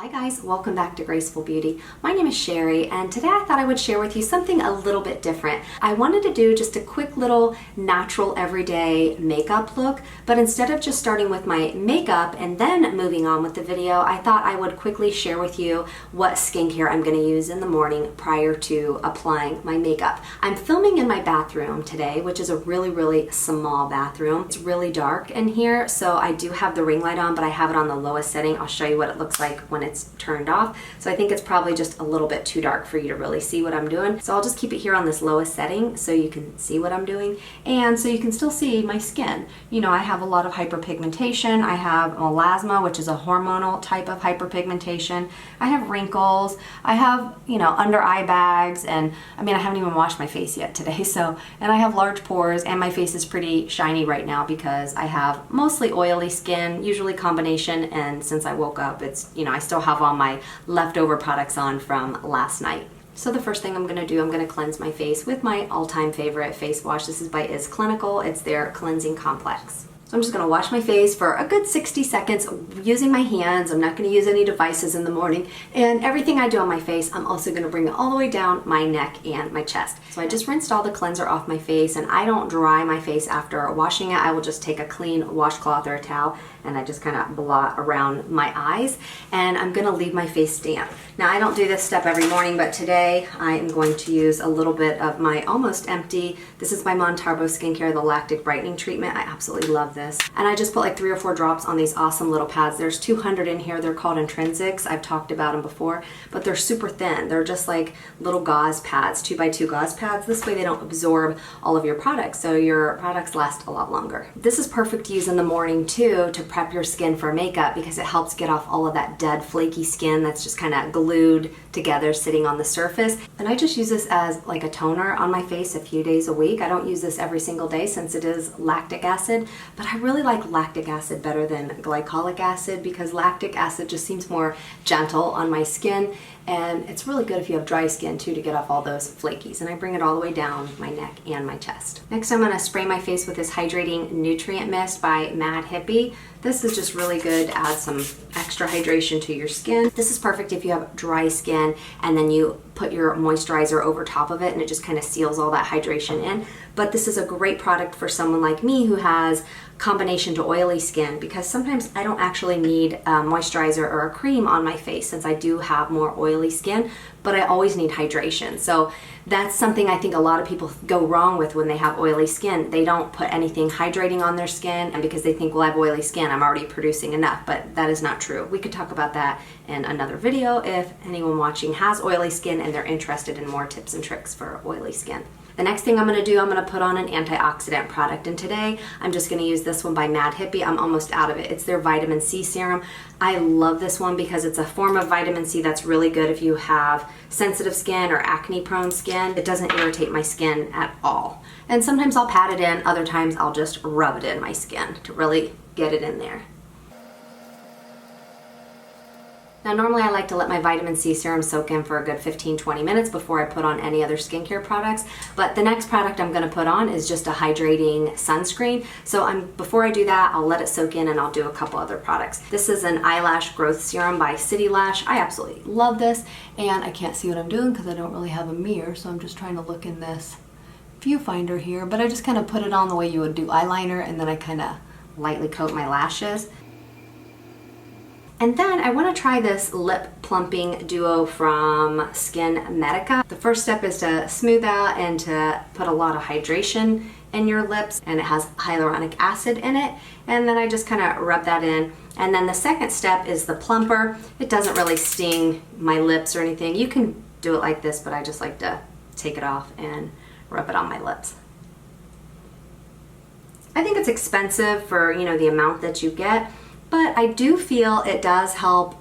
Hi guys, welcome back to Graceful Beauty. My name is Sherry and today I thought I would share with you something a little bit different. I wanted to do just a quick little natural everyday makeup look, but instead of just starting with my makeup and then moving on with the video, I thought I would quickly share with you what skincare I'm going to use in the morning prior to applying my makeup. I'm filming in my bathroom today, which is a really small bathroom. It's really dark in here, so I do have the ring light on, but I have it on the lowest setting. I'll show you what it looks like when it's turned off. So I think it's probably just a little bit too dark for you to really see what I'm doing. So I'll just keep it here on this lowest setting so you can see what I'm doing and so you can still see my skin. You know, I have a lot of hyperpigmentation. I have melasma, which is a hormonal type of hyperpigmentation. I have wrinkles. I have, you know, under eye bags, and I mean, I haven't even washed my face yet today. So, and I have large pores and my face is pretty shiny right now because I have mostly oily skin, usually combination, and since I woke up, it's, you know, I still have all my leftover products on from last night. So the first thing I'm going to do, I'm going to cleanse my face with my all-time favorite face wash. This is by Is Clinical. It's their cleansing complex. So I'm just going to wash my face for a good 60 seconds using my hands. I'm not going to use any devices in the morning. And everything I do on my face, I'm also going to bring it all the way down my neck and my chest. So I just rinsed all the cleanser off my face, and I don't dry my face after washing it. I will just take a clean washcloth or a towel and I just kind of blot around my eyes, and I'm going to leave my face damp. Now I don't do this step every morning, but today I am going to use a little bit of my almost empty, this is my MONTARBO skincare, the Lactic Brightening Treatment. I absolutely love this. And I just put like 3 or 4 drops on these awesome little pads. There's 200 in here. They're called Intrinsics. I've talked about them before, but they're super thin. They're just like little gauze pads, 2x2 gauze pads. This way they don't absorb all of your products, so your products last a lot longer. This is perfect to use in the morning too to prep your skin for makeup because it helps get off all of that dead flaky skin that's just kind of glued together sitting on the surface. And I just use this as like a toner on my face a few days a week. I don't use this every single day since it is lactic acid, but I really like lactic acid better than glycolic acid because lactic acid just seems more gentle on my skin, and it's really good if you have dry skin too to get off all those flakies. And I bring it all the way down my neck and my chest. Next I'm going to spray my face with this hydrating nutrient mist by HIPPIE. This is just really good to add some extra hydration to your skin. This is perfect if you have dry skin and then you put your moisturizer over top of it and it just kind of seals all that hydration in. But this is a great product for someone like me who has combination to oily skin, because sometimes I don't actually need a moisturizer or a cream on my face since I do have more oily skin, but I always need hydration. So that's something I think a lot of people go wrong with when they have oily skin. They don't put anything hydrating on their skin, and because they think, well, I have oily skin, I'm already producing enough, but that is not true. We could talk about that in another video if anyone watching has oily skin and they're interested in more tips and tricks for oily skin. The next thing I'm going to do, I'm going to put on an antioxidant product, and today I'm just going to use this one by HIPPIE. I'm almost out of it. It's their vitamin C serum. I love this one because it's a form of vitamin C that's really good if you have sensitive skin or acne prone skin. It doesn't irritate my skin at all. And sometimes I'll pat it in, other times I'll just rub it in my skin to really get it in there. Now normally I like to let my vitamin C serum soak in for a good 15-20 minutes before I put on any other skincare products, but the next product I'm going to put on is just a hydrating sunscreen. So before I do that, I'll let it soak in and I'll do a couple other products. This is an eyelash growth serum by City Lash. I absolutely love this, and I can't see what I'm doing because I don't really have a mirror, so I'm just trying to look in this viewfinder here, but I just kind of put it on the way you would do eyeliner, and then I kind of lightly coat my lashes. And then I want to try this lip plumping duo from Skin Medica. The first step is to smooth out and to put a lot of hydration in your lips, and it has hyaluronic acid in it. And then I just kind of rub that in. And then the second step is the plumper. It doesn't really sting my lips or anything. You can do it like this, but I just like to take it off and rub it on my lips. I think it's expensive for, you know, the amount that you get, but I do feel it does help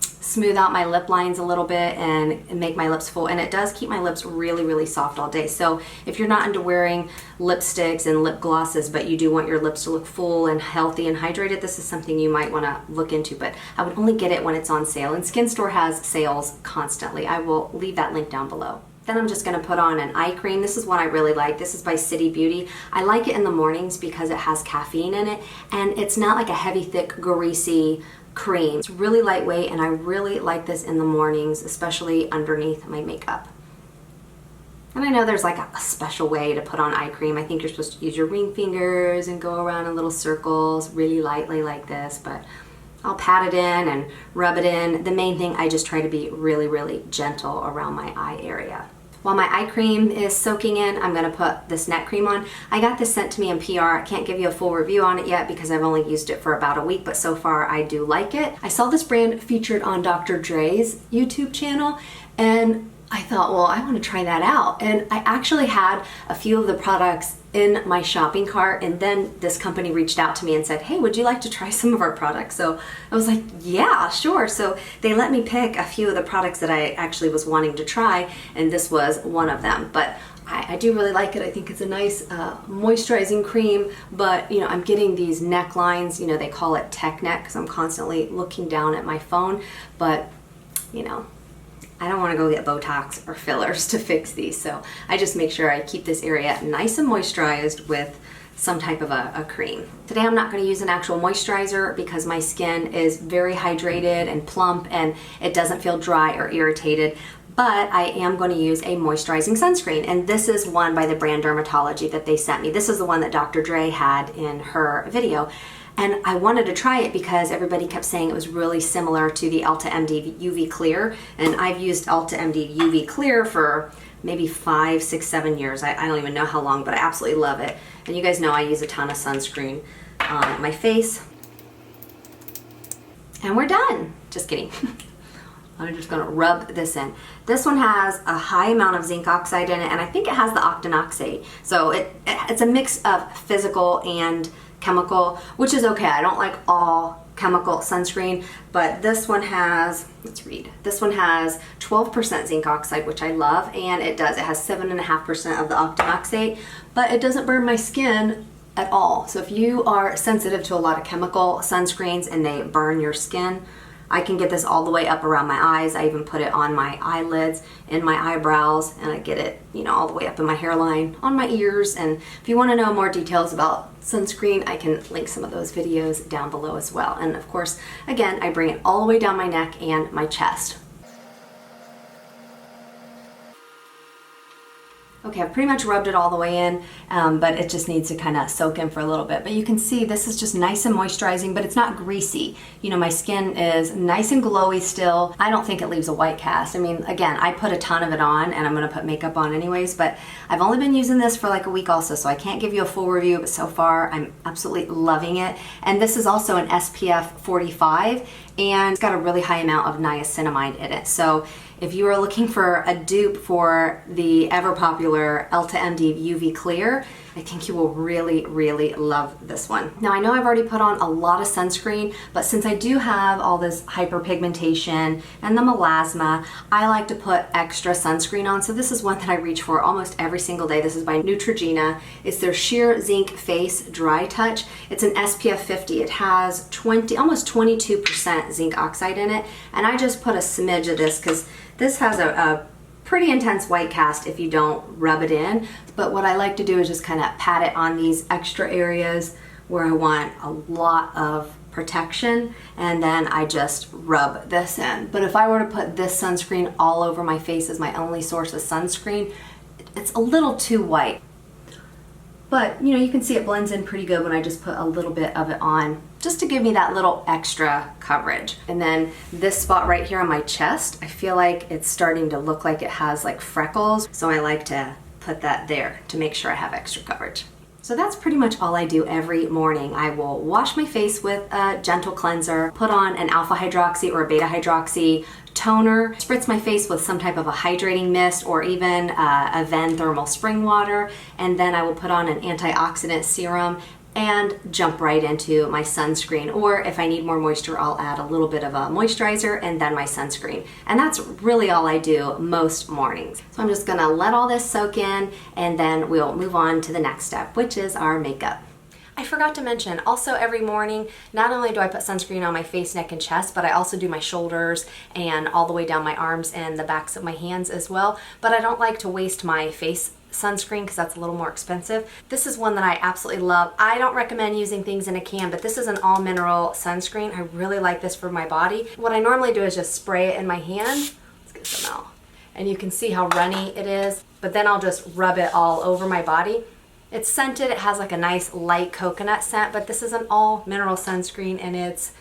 smooth out my lip lines a little bit and make my lips full, and it does keep my lips really soft all day. So if you're not into wearing lipsticks and lip glosses, but you do want your lips to look full and healthy and hydrated, this is something you might want to look into, but I would only get it when it's on sale, and Skin Store has sales constantly. I will leave that link down below. Then I'm just going to put on an eye cream. This is one I really like. This is by City Beauty. I like it in the mornings because it has caffeine in it, and it's not like a heavy, thick, greasy cream. It's really lightweight and I really like this in the mornings, especially underneath my makeup. And I know there's like a special way to put on eye cream. I think you're supposed to use your ring fingers and go around in little circles really lightly like this, but I'll pat it in and rub it in. The main thing, I just try to be really, really gentle around my eye area. While my eye cream is soaking in, I'm gonna put this neck cream on. I got this sent to me in PR. I can't give you a full review on it yet because I've only used it for about a week, but so far I do like it. I saw this brand featured on Dr. Dre's YouTube channel, and I thought, well, I want to try that out. And I actually had a few of the products in my shopping cart, and then this company reached out to me and said, hey, would you like to try some of our products? So I was like, yeah, sure. So they let me pick a few of the products that I actually was wanting to try, and this was one of them. But I do really like it. I think it's a nice moisturizing cream, but you know, I'm getting these necklines, you know, they call it tech neck because I'm constantly looking down at my phone, but you know, I don't want to go get Botox or fillers to fix these, so I just make sure I keep this area nice and moisturized with some type of a cream. Today I'm not going to use an actual moisturizer because my skin is very hydrated and plump and it doesn't feel dry or irritated, but I am going to use a moisturizing sunscreen, and this is one by the brand Dermatology that they sent me. This is the one that Dr. Dre had in her video. And I wanted to try it because everybody kept saying it was really similar to the Ulta MD UV Clear. And I've used Ulta MD UV Clear for maybe 5, 6, 7 years. I don't even know how long, but I absolutely love it. And you guys know I use a ton of sunscreen on my face. And we're done. Just kidding. I'm just gonna rub this in. This one has a high amount of zinc oxide in it, and I think it has the octinoxate. So it's a mix of physical and chemical, which is okay. I don't like all chemical sunscreen, but this one has, let's read, this one has 12% zinc oxide, which I love, and it has 7.5% of the octinoxate, but it doesn't burn my skin at all. So if you are sensitive to a lot of chemical sunscreens and they burn your skin, I can get this all the way up around my eyes. I even put it on my eyelids, in my eyebrows, and I get it, you know, all the way up in my hairline, on my ears. And if you want to know more details about sunscreen, I can link some of those videos down below as well. And of course, again, I bring it all the way down my neck and my chest. Okay, I've pretty much rubbed it all the way in, but it just needs to kind of soak in for a little bit. But you can see this is just nice and moisturizing, but it's not greasy. You know, my skin is nice and glowy still. I don't think it leaves a white cast. I mean, again, I put a ton of it on, and I'm gonna put makeup on anyways, but I've only been using this for like a week also, so I can't give you a full review, but so far I'm absolutely loving it. And this is also an SPF 45, and it's got a really high amount of niacinamide in it. So if you are looking for a dupe for the ever popular Ulta MD UV Clear, I think you will really, really love this one. Now I know I've already put on a lot of sunscreen, but since I do have all this hyperpigmentation and the melasma, I like to put extra sunscreen on. So this is one that I reach for almost every single day. This is by Neutrogena. It's their Sheer Zinc Face Dry Touch. It's an SPF 50. It has almost 22% zinc oxide in it. And I just put a smidge of this because this has a pretty intense white cast if you don't rub it in. But what I like to do is just kind of pat it on these extra areas where I want a lot of protection, and then I just rub this in. But if I were to put this sunscreen all over my face as my only source of sunscreen, it's a little too white. But you know, you can see it blends in pretty good when I just put a little bit of it on, just to give me that little extra coverage. And then this spot right here on my chest, I feel like it's starting to look like it has like freckles, so I like to put that there to make sure I have extra coverage. So that's pretty much all I do every morning. I will wash my face with a gentle cleanser, put on an alpha hydroxy or a beta hydroxy toner, spritz my face with some type of a hydrating mist or even a Ven thermal spring water, and then I will put on an antioxidant serum and jump right into my sunscreen. Or if I need more moisture, I'll add a little bit of a moisturizer and then my sunscreen. And that's really all I do most mornings. So I'm just gonna let all this soak in, and then we'll move on to the next step, which is our makeup. I forgot to mention, also every morning, not only do I put sunscreen on my face, neck, and chest, but I also do my shoulders and all the way down my arms and the backs of my hands as well. But I don't like to waste my face sunscreen because that's a little more expensive. This is one that I absolutely love. I don't recommend using things in a can, but this is an all mineral sunscreen. I really like this for my body. What I normally do is just spray it in my hand. Let's get some out. And you can see how runny it is, but then I'll just rub it all over my body. It's scented, it has like a nice light coconut scent, but this is an all mineral sunscreen and it's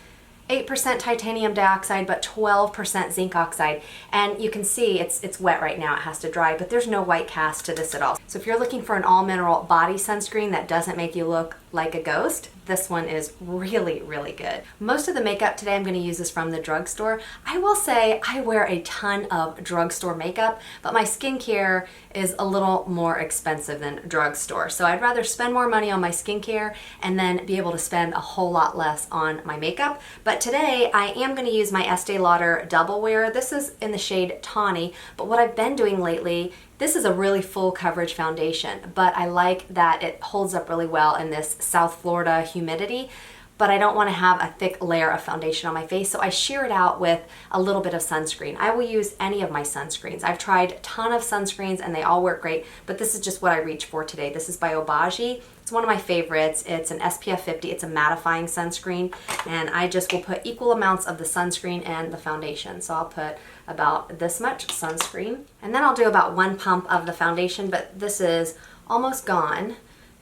8% titanium dioxide, but 12% zinc oxide. And you can see it's wet right now, it has to dry, but there's no white cast to this at all. So if you're looking for an all mineral body sunscreen that doesn't make you look like a ghost, this one is really, really good. Most of the makeup today I'm gonna use is from the drugstore. I will say I wear a ton of drugstore makeup, but my skincare is a little more expensive than drugstore. So I'd rather spend more money on my skincare and then be able to spend a whole lot less on my makeup. But today I am gonna use my Estee Lauder Double Wear. This is in the shade Tawny, but what I've been doing lately, this is a really full coverage foundation, but I like that it holds up really well in this South Florida humidity, but I don't want to have a thick layer of foundation on my face, so I sheer it out with a little bit of sunscreen. I will use any of my sunscreens. I've tried a ton of sunscreens and they all work great, but this is just what I reach for today. This is by BEIGE. It's one of my favorites. It's an SPF 50. It's a mattifying sunscreen, and I just will put equal amounts of the sunscreen and the foundation. So I'll put about this much sunscreen, and then I'll do about 1 pump of the foundation, but this is almost gone.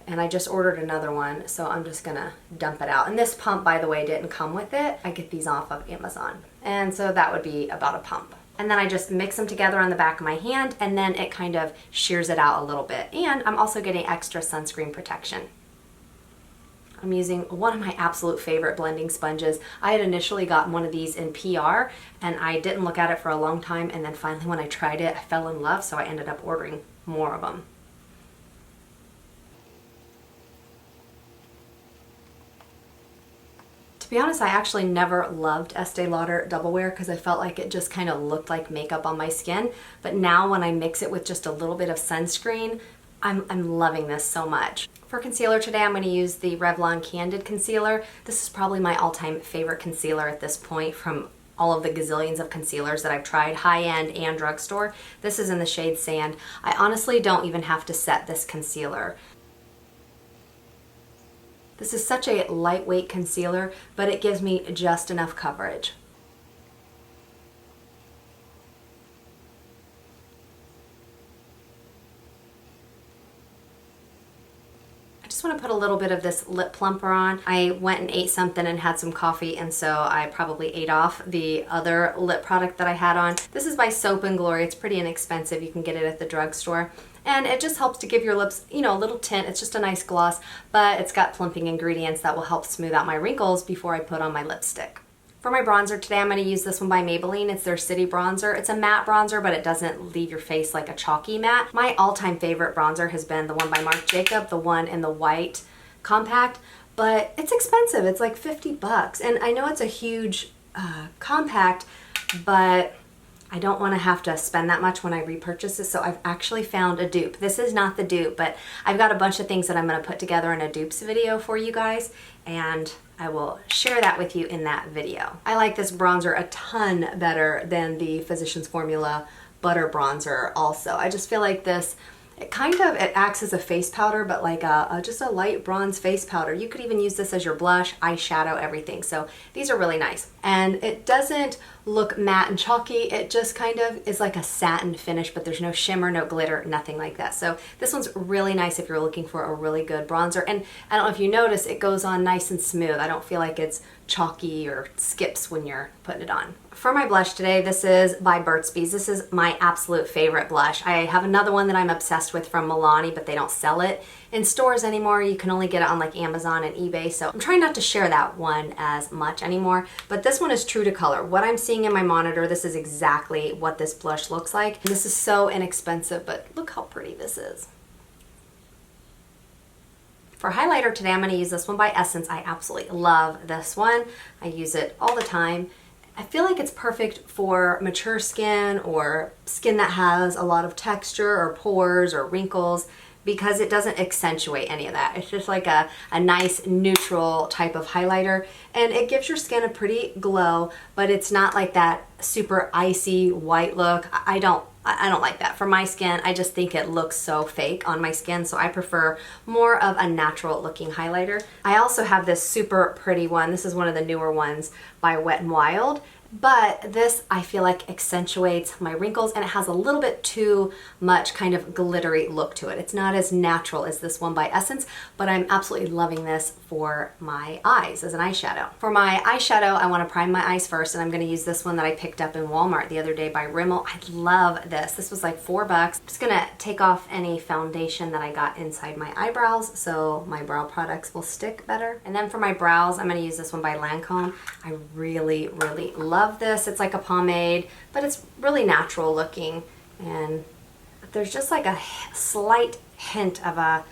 And I just ordered another one, so I'm just gonna dump it out. And this pump, by the way, didn't come with it. I get these off of Amazon. And so that would be about a pump. And then I just mix them together on the back of my hand, and then it kind of shears it out a little bit. And I'm also getting extra sunscreen protection. I'm using one of my absolute favorite blending sponges. I had initially gotten one of these in PR, and I didn't look at it for a long time, and then finally when I tried it, I fell in love, so I ended up ordering more of them. To be honest, I actually never loved Estee Lauder Double Wear because I felt like it just kind of looked like makeup on my skin. But now when I mix it with just a little bit of sunscreen, I'm loving this so much. For concealer today, I'm going to use the Revlon Candid Concealer. This is probably my all-time favorite concealer at this point from all of the gazillions of concealers that I've tried, high-end and drugstore. This is in the shade Sand. I honestly don't even have to set this concealer. This is such a lightweight concealer, but it gives me just enough coverage. I just want to put a little bit of this lip plumper on. I went and ate something and had some coffee, and so I probably ate off the other lip product that I had on. This is by Soap and Glory. It's pretty inexpensive. You can get it at the drugstore. And it just helps to give your lips, you know, a little tint. It's just a nice gloss, but it's got plumping ingredients that will help smooth out my wrinkles before I put on my lipstick. For my bronzer today, I'm going to use this one by Maybelline. It's their City Bronzer. It's a matte bronzer, but it doesn't leave your face like a chalky matte. My all-time favorite bronzer has been the one by Marc Jacob, the one in the white compact, but it's expensive. It's like 50 bucks. And I know it's a huge compact, but I don't want to have to spend that much when I repurchase this, so I've actually found a dupe. This is not the dupe, but I've got a bunch of things that I'm going to put together in a dupes video for you guys, and I will share that with you in that video. I like this bronzer a ton better than the Physicians Formula Butter Bronzer also. I just feel like this, it acts as a face powder, but like just a light bronze face powder. You could even use this as your blush, eyeshadow, everything. So these are really nice. And it doesn't look matte and chalky. It just kind of is like a satin finish, but there's no shimmer, no glitter, nothing like that. So this one's really nice if you're looking for a really good bronzer. And I don't know if you notice, it goes on nice and smooth. I don't feel like it's chalky or skips when you're putting it on. For my blush today, this is by Burt's Bees. This is my absolute favorite blush. I have another one that I'm obsessed with from Milani, but they don't sell it in stores anymore. You can only get it on like Amazon and eBay, so I'm trying not to share that one as much anymore. But this one is true to color. What I'm seeing in my monitor, this is exactly what this blush looks like. And this is so inexpensive, but look how pretty this is. For highlighter today, I'm going to use this one by Essence. I absolutely love this one. I use it all the time. I feel like it's perfect for mature skin or skin that has a lot of texture or pores or wrinkles because it doesn't accentuate any of that. It's just like a nice neutral type of highlighter, and it gives your skin a pretty glow, but it's not like that super icy white look. I don't I don't like that. For my skin, I just think it looks so fake on my skin, so I prefer more of a natural looking highlighter. I also have this super pretty one. This is one of the newer ones by Wet n Wild. But this, I feel like, accentuates my wrinkles, and it has a little bit too much kind of glittery look to it. It's not as natural as this one by Essence, but I'm absolutely loving this for my eyes as an eyeshadow. For my eyeshadow, I want to prime my eyes first, and I'm going to use this one that I picked up in Walmart the other day by Rimmel. I love this. This was like $4. I'm just going to take off any foundation that I got inside my eyebrows so my brow products will stick better. And then for my brows, I'm going to use this one by Lancome. I really, really love this. It's like a pomade, but it's really natural looking, and there's just like a slight hint of a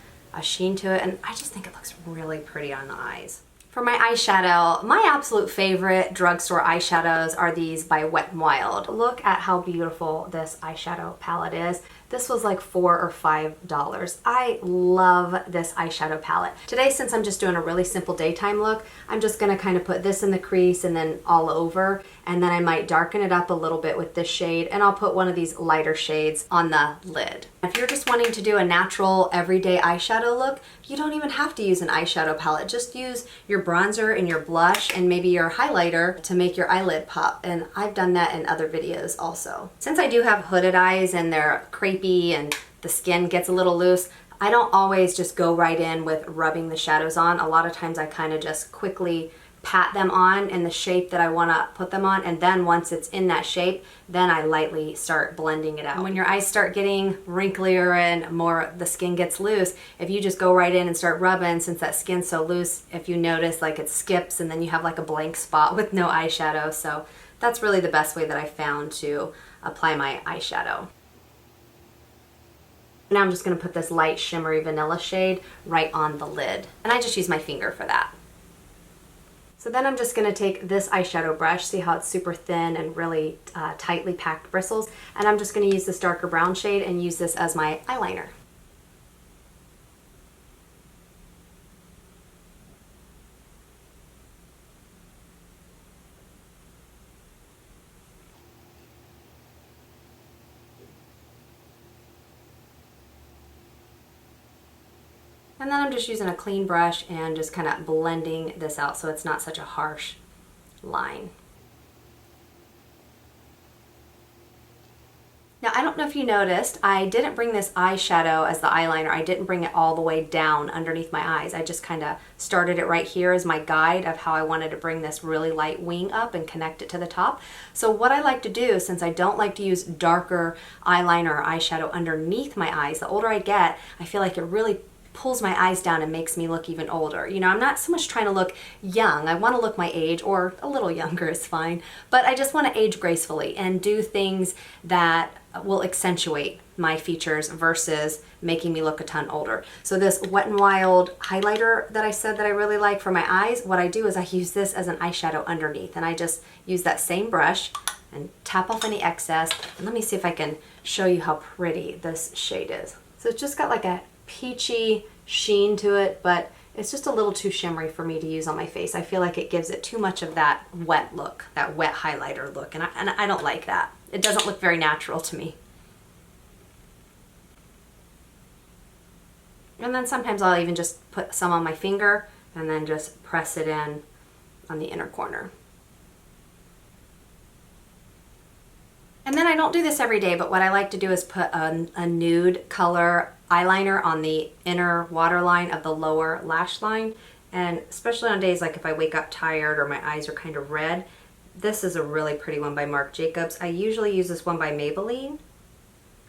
sheen to it, and I just think it looks really pretty on the eyes. For my eyeshadow, my absolute favorite drugstore eyeshadows are these by Wet n Wild. Look at how beautiful this eyeshadow palette is. This was like $4 or $5. I love this eyeshadow palette. Today, since I'm just doing a really simple daytime look, I'm just gonna kind of put this in the crease and then all over, and then I might darken it up a little bit with this shade, and I'll put one of these lighter shades on the lid. If you're just wanting to do a natural everyday eyeshadow look, you don't even have to use an eyeshadow palette. Just use your bronzer and your blush and maybe your highlighter to make your eyelid pop, and I've done that in other videos also. Since I do have hooded eyes and they're crepey and the skin gets a little loose, I don't always just go right in with rubbing the shadows on. A lot of times I kind of just quickly pat them on in the shape that I want to put them on, and then once it's in that shape, then I lightly start blending it out. When your eyes start getting wrinklier and more the skin gets loose, if you just go right in and start rubbing, since that skin's so loose, if you notice, like, it skips and then you have like a blank spot with no eyeshadow. So that's really the best way that I found to apply my eyeshadow. Now I'm just going to put this light shimmery vanilla shade right on the lid, and I just use my finger for that. So then I'm just going to take this eyeshadow brush, see how it's super thin and really tightly packed bristles, and I'm just going to use this darker brown shade and use this as my eyeliner. And then I'm just using a clean brush and just kind of blending this out so it's not such a harsh line. Now, I don't know if you noticed, I didn't bring this eyeshadow as the eyeliner. I didn't bring it all the way down underneath my eyes. I just kind of started it right here as my guide of how I wanted to bring this really light wing up and connect it to the top. So what I like to do, since I don't like to use darker eyeliner or eyeshadow underneath my eyes, the older I get, I feel like it really pulls my eyes down and makes me look even older. You know, I'm not so much trying to look young. I want to look my age, or a little younger is fine, but I just want to age gracefully and do things that will accentuate my features versus making me look a ton older. So this Wet n Wild highlighter that I said that I really like for my eyes, what I do is I use this as an eyeshadow underneath, and I just use that same brush and tap off any excess. And let me see if I can show you how pretty this shade is. So it's just got like a peachy sheen to it, but it's just a little too shimmery for me to use on my face. I feel like it gives it too much of that wet look, that wet highlighter look, and I don't like that. It doesn't look very natural to me. And then sometimes I'll even just put some on my finger and then just press it in on the inner corner. And then I don't do this every day, but what I like to do is put a nude color eyeliner on the inner waterline of the lower lash line. And especially on days like if I wake up tired or my eyes are kind of red, this is a really pretty one by Marc Jacobs. I usually use this one by Maybelline.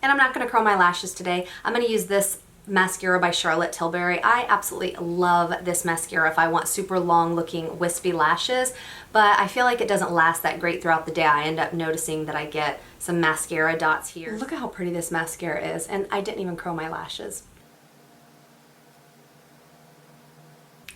And I'm not going to curl my lashes today. I'm going to use this mascara by Charlotte Tilbury. I absolutely love this mascara if I want super long looking wispy lashes, but I feel like it doesn't last that great throughout the day. I end up noticing that I get some mascara dots here. Look at how pretty this mascara is, and I didn't even curl my lashes.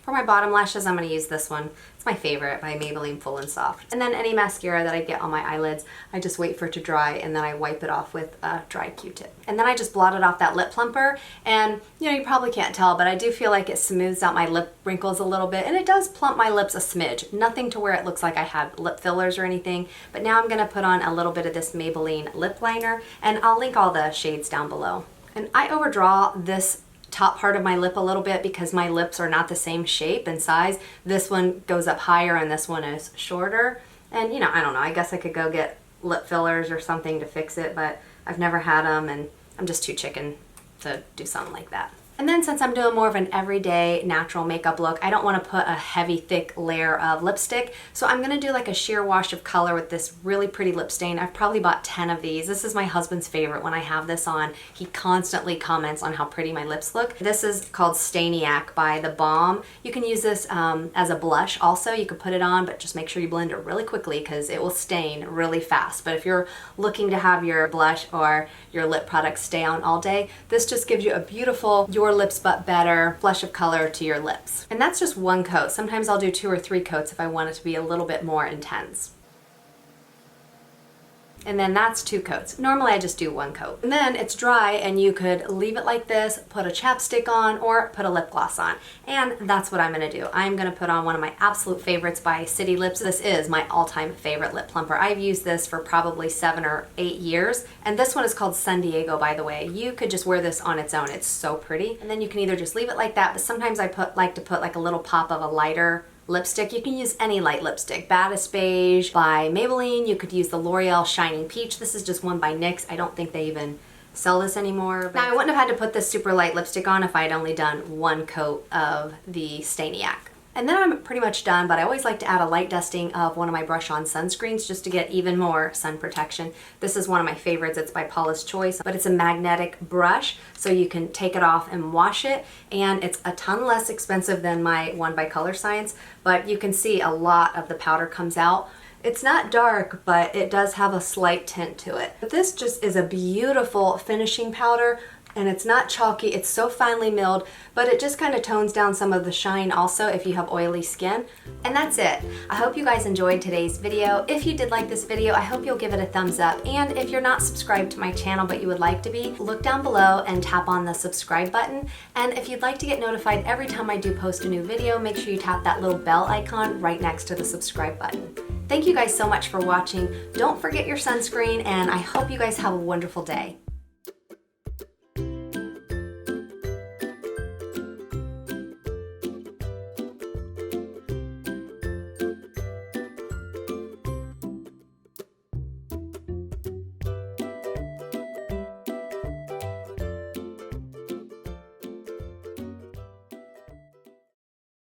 For For my bottom lashes, I'm going to use this one. It's my favorite by Maybelline Full and Soft. And then any mascara that I get on my eyelids, I just wait for it to dry and then I wipe it off with a dry Q-tip. And then I just blotted off that lip plumper, and you know, you probably can't tell, but I do feel like it smooths out my lip wrinkles a little bit, and it does plump my lips a smidge. Nothing to where it looks like I had lip fillers or anything, but now I'm going to put on a little bit of this Maybelline lip liner, and I'll link all the shades down below. And I overdraw this top part of my lip a little bit because my lips are not the same shape and size. This one goes up higher and this one is shorter. And you know, I don't know, I guess I could go get lip fillers or something to fix it, but I've never had them and I'm just too chicken to do something like that. And then since I'm doing more of an everyday natural makeup look, I don't want to put a heavy thick layer of lipstick. So I'm going to do like a sheer wash of color with this really pretty lip stain. I've probably bought 10 of these. This is my husband's favorite when I have this on. He constantly comments on how pretty my lips look. This is called Staniac by The Balm. You can use this as a blush also. You could put it on, but just make sure you blend it really quickly because it will stain really fast. But if you're looking to have your blush or your lip product stay on all day, this just gives you a beautiful Your Lips But Better flush of color to your lips. And that's just one coat. Sometimes I'll do 2 or 3 coats if I want it to be a little bit more intense. And then that's 2 coats. Normally I just do 1 coat. And then it's dry and you could leave it like this, put a chapstick on, or put a lip gloss on. And that's what I'm gonna do. I'm gonna put on one of my absolute favorites by City Lips. This is my all-time favorite lip plumper. I've used this for probably 7 or 8 years. And this one is called San Diego, by the way. You could just wear this on its own. It's so pretty. And then you can either just leave it like that, but sometimes I like to put like a little pop of a lighter lipstick. You can use any light lipstick. Baddest Beige by Maybelline. You could use the L'Oreal Shining Peach. This is just one by NYX. I don't think they even sell this anymore. Now I wouldn't have had to put this super light lipstick on if I had only done 1 coat of the Staniac. And then I'm pretty much done, but I always like to add a light dusting of one of my brush-on sunscreens just to get even more sun protection. This is one of my favorites. It's by Paula's Choice, but it's a magnetic brush, so you can take it off and wash it, and it's a ton less expensive than my one by Color Science, but you can see a lot of the powder comes out. It's not dark, but it does have a slight tint to it. But this just is a beautiful finishing powder. And it's not chalky, it's so finely milled, but it just kind of tones down some of the shine also if you have oily skin. And that's it. I hope you guys enjoyed today's video. If you did like this video, I hope you'll give it a thumbs up. And if you're not subscribed to my channel but you would like to be, look down below and tap on the subscribe button. And if you'd like to get notified every time I do post a new video, make sure you tap that little bell icon right next to the subscribe button. Thank you guys so much for watching. Don't forget your sunscreen, and I hope you guys have a wonderful day.